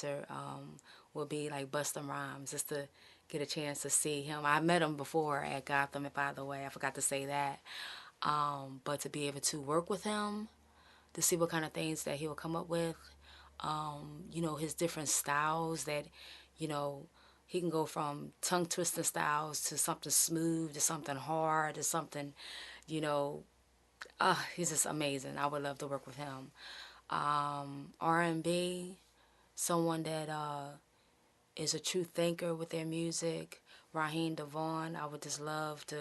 chapter will be like Busta Rhymes, just to get a chance to see him. I met him before at Gotham, by the way. I forgot to say that. But to be able to work with him, to see what kind of things that he'll come up with, you know, his different styles that, you know, he can go from tongue twisting styles to something smooth to something hard to something, you know, he's just amazing. I would love to work with him. R&B, someone that is a true thinker with their music. Raheem Devon, I would just love to,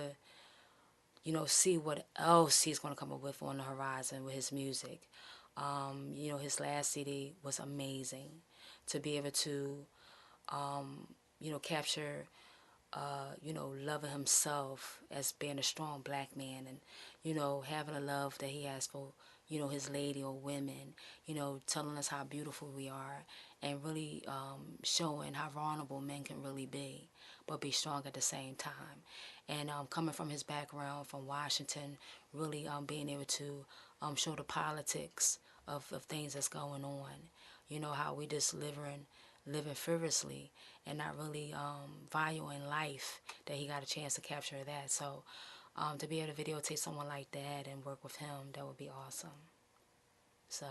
you know, see what else he's going to come up with on the horizon with his music. You know, his last CD was amazing. To be able to, you know, capture, you know, loving himself as being a strong black man, and, you know, having a love that he has for, you know, his lady or women, you know, telling us how beautiful we are, and really showing how vulnerable men can really be, but be strong at the same time. And coming from his background from Washington, really being able to show the politics of things that's going on. You know, how we just living frivolously and not really valuing life, that he got a chance to capture that. So to be able to videotape someone like that and work with him, that would be awesome. So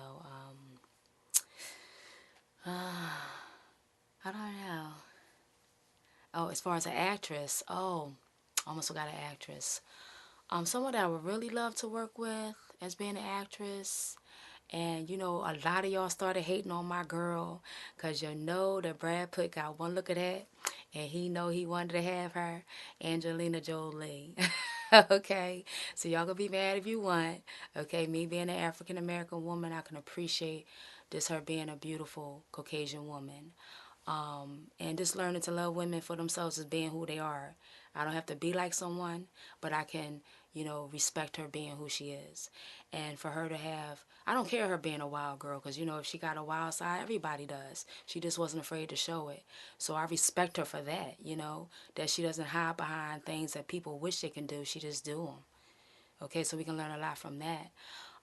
I don't know. Oh, as far as an actress, oh, almost forgot an actress. Someone that I would really love to work with as being an actress. And, you know, a lot of y'all started hating on my girl because you know that Brad Pitt got one look at that and he know he wanted to have her, Angelina Jolie. Okay, so y'all gonna be mad if you want. Okay, me being an African American woman, I can appreciate just her being a beautiful Caucasian woman. And just learning to love women for themselves as being who they are. I don't have to be like someone, but I can, you know, respect her being who she is. And for her to have, I don't care her being a wild girl, because, you know, if she got a wild side, everybody does. She just wasn't afraid to show it. So I respect her for that, you know, that she doesn't hide behind things that people wish they can do. She just do them. Okay, so we can learn a lot from that.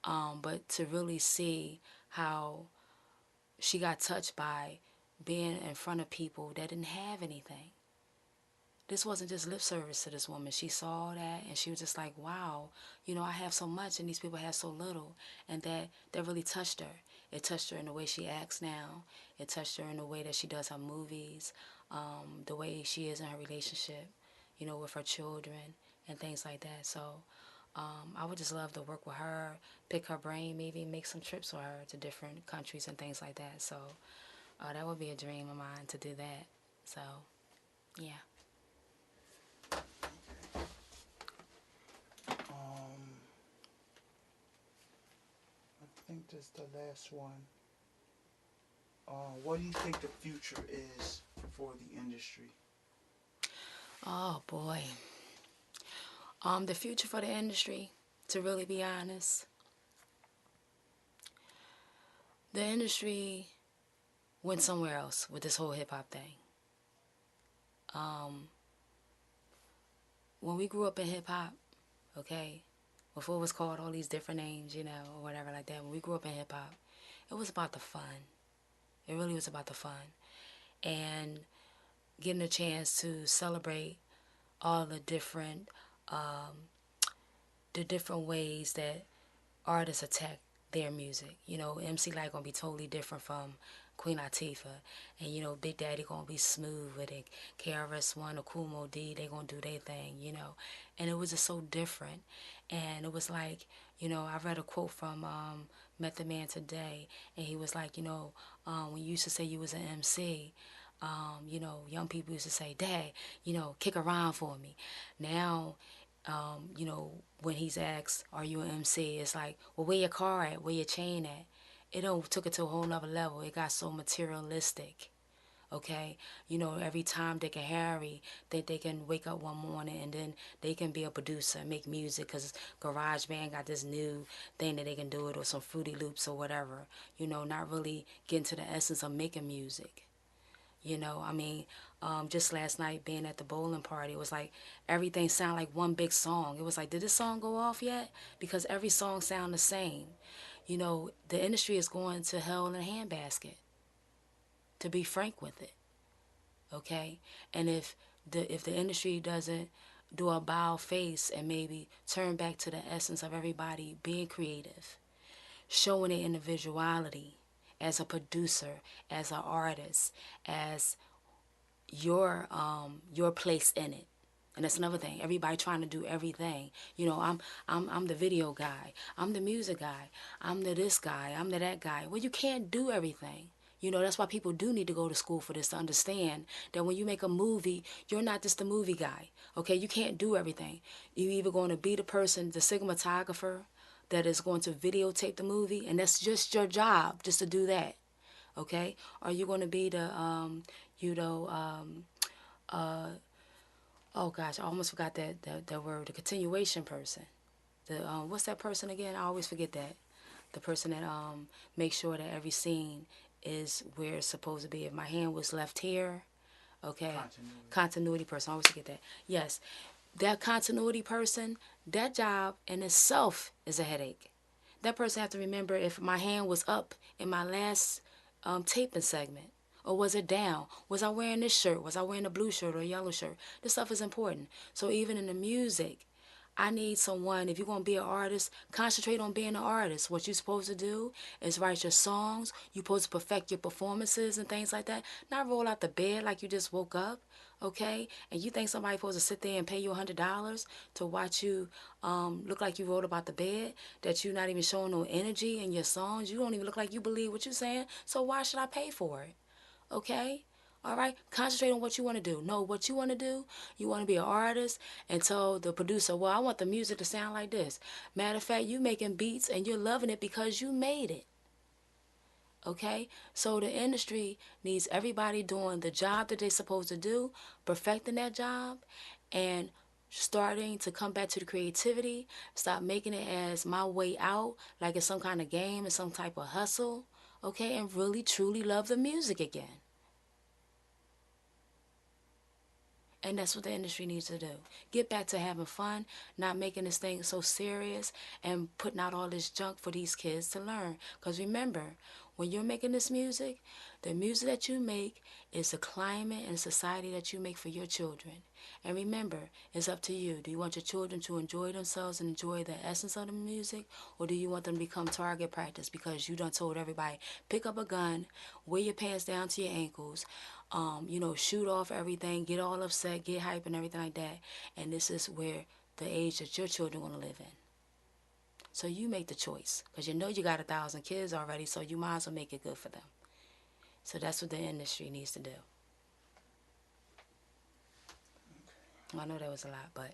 But to really see how she got touched by being in front of people that didn't have anything. This wasn't just lip service to this woman. She saw that and she was just like, wow, you know, I have so much and these people have so little. And that really touched her. It touched her in the way she acts now. It touched her in the way that she does her movies, the way she is in her relationship, you know, with her children and things like that. So I would just love to work with her, pick her brain, maybe make some trips with her to different countries and things like that. So that would be a dream of mine to do that. So, yeah. Um, I think that's the last one. What do you think the future is for the industry? Oh boy. The future for the industry, to really be honest, the industry went somewhere else with this whole hip hop thing. Um, when we grew up in hip hop, okay, before it was called all these different names, you know, or whatever like that, when we grew up in hip hop, it was about the fun. It really was about the fun. And getting a chance to celebrate all the different ways that artists attack their music. You know, MC Light gonna be totally different from Queen Latifah, and you know, Big Daddy gonna be smooth with it. KRS-One or Kool Moe Dee, they gonna do their thing. You know, and it was just so different. And it was like, you know, I read a quote from Method Man today, and he was like, you know, when you used to say you was an MC. You know, young people used to say, Dad, you know, kick around for me. Now you know, when he's asked, are you an MC? It's like, well, where your car at? Where your chain at? It don't took it to a whole nother level. It got so materialistic. Okay, you know, every time Dick and Harry, they can wake up one morning and then they can be a producer and make music because GarageBand got this new thing that they can do it, or some Fruity Loops or whatever. You know, not really getting to the essence of making music. You know, I mean, just last night being at the bowling party, it was like everything sounded like one big song. It was like, did this song go off yet? Because every song sound the same. You know, the industry is going to hell in a handbasket. to be frank with it, okay? And if the industry doesn't do a bow face and maybe turn back to the essence of everybody being creative, showing their individuality as a producer, as an artist, as your place in it. And that's another thing. Everybody trying to do everything. You know, I'm the video guy. I'm the music guy. I'm the this guy. I'm the that guy. Well, you can't do everything. You know, that's why people do need to go to school for this, to understand that when you make a movie, you're not just the movie guy. Okay, you can't do everything. You're either going to be the person, the cinematographer, that is going to videotape the movie, and that's just your job, just to do that. Okay, or you're going to be the you know oh gosh, I almost forgot that word, the continuation person. The what's that person again? I always forget that. The person that makes sure that every scene is where it's supposed to be. If my hand was left here, okay. Continuity. Continuity person. I always forget that. Yes. That continuity person, that job in itself is a headache. That person have to remember if my hand was up in my last taping segment, or was it down? Was I wearing this shirt? Was I wearing a blue shirt or a yellow shirt? This stuff is important. So even in the music, I need someone, if you're going to be an artist, concentrate on being an artist. What you're supposed to do is write your songs. You're supposed to perfect your performances and things like that. Not roll out the bed like you just woke up, okay? And you think somebody's supposed to sit there and pay you $100 to watch you look like you wrote about the bed, that you're not even showing no energy in your songs. You don't even look like you believe what you're saying. So why should I pay for it? Okay? All right? Concentrate on what you want to do. Know what you want to do. You want to be an artist and tell the producer, well, I want the music to sound like this. Matter of fact, you making beats and you're loving it because you made it. Okay? So the industry needs everybody doing the job that they're supposed to do, perfecting that job, and starting to come back to the creativity. Stop making it as my way out, like it's some kind of game and some type of hustle. Okay? And really, truly love the music again. And that's what the industry needs to do. Get back to having fun, not making this thing so serious and putting out all this junk for these kids to learn. Because remember, when you're making this music, the music that you make is the climate and society that you make for your children. And remember, it's up to you. Do you want your children to enjoy themselves and enjoy the essence of the music? Or do you want them to become target practice because you done told everybody, pick up a gun, wear your pants down to your ankles, shoot off everything, get all upset, get hype and everything like that. And this is where the age that your children want to live in. So you make the choice because you know you got 1,000 kids already, so you might as well make it good for them. So that's what the industry needs to do. I know that was a lot, but